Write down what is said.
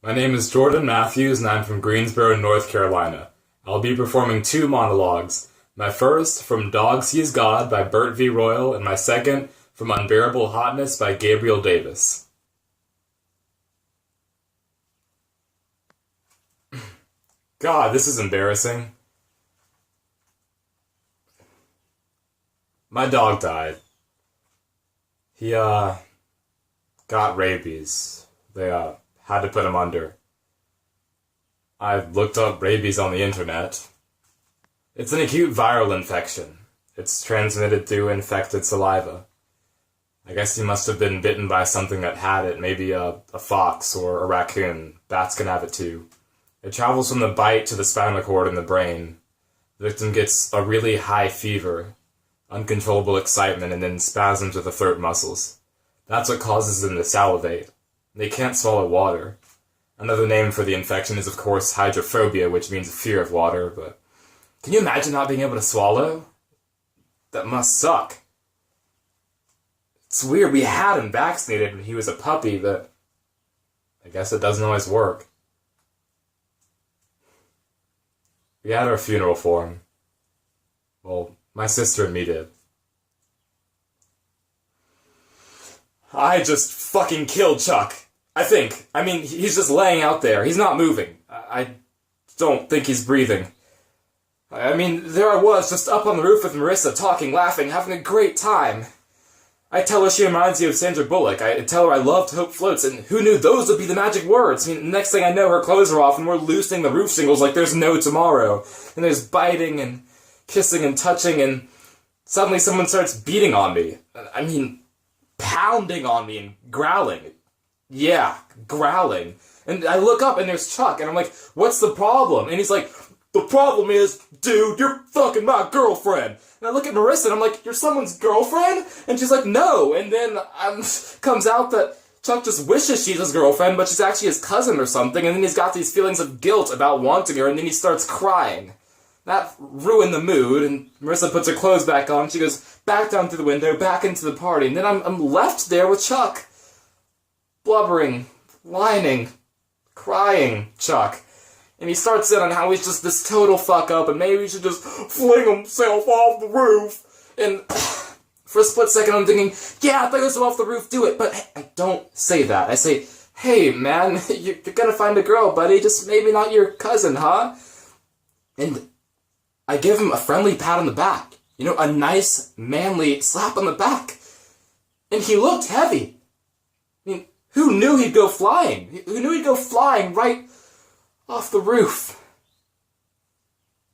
My name is Jordan Matthews, and I'm from Greensboro, North Carolina. I'll be performing two monologues. My first, from Dog Sees God by Burt V. Royal, and my second, from Unbearable Hotness by Gabriel Davis. God, this is embarrassing. My dog died. He, got rabies. They, had to put him under. I looked up rabies on the internet. It's an acute viral infection. It's transmitted through infected saliva. I guess he must have been bitten by something that had it, maybe a fox or a raccoon. Bats can have it too. It travels from the bite to the spinal cord in the brain. The victim gets a really high fever, uncontrollable excitement, and then spasms of the throat muscles. That's what causes them to salivate. They can't swallow water. Another name for the infection is, of course, hydrophobia, which means fear of water, but can you imagine not being able to swallow? That must suck. It's weird, we had him vaccinated when he was a puppy, but I guess it doesn't always work. We had our funeral for him. Well, my sister and me did. I just fucking killed Chuck. I think. I mean, he's just laying out there. He's not moving. I don't think he's breathing. I mean, there I was, just up on the roof with Marissa, talking, laughing, having a great time. I tell her she reminds me of Sandra Bullock. I tell her I loved Hope Floats, and who knew those would be the magic words? I mean, next thing I know, her clothes are off, and we're loosening the roof shingles like there's no tomorrow. And there's biting, and kissing, and touching, and suddenly someone starts beating on me. I mean, pounding on me and growling. Yeah, growling. And I look up, and there's Chuck, and I'm like, what's the problem? And he's like, the problem is, dude, you're fucking my girlfriend. And I look at Marissa, and I'm like, you're someone's girlfriend? And she's like, no. And then comes out that Chuck just wishes she's his girlfriend, but she's actually his cousin or something, and then he's got these feelings of guilt about wanting her, and then he starts crying. That ruined the mood, and Marissa puts her clothes back on. She goes back down through the window, back into the party, and then I'm left there with Chuck. Blubbering, whining, crying Chuck. And he starts in on how he's just this total fuck-up, and maybe he should just fling himself off the roof. And for a split second I'm thinking, yeah, fling yourself off the roof, do it. But I don't say that. I say, hey, man, you're gonna find a girl, buddy, just maybe not your cousin, huh? And I give him a friendly pat on the back. You know, a nice, manly slap on the back. And he looked heavy. I mean, who knew he'd go flying? Who knew he'd go flying right off the roof?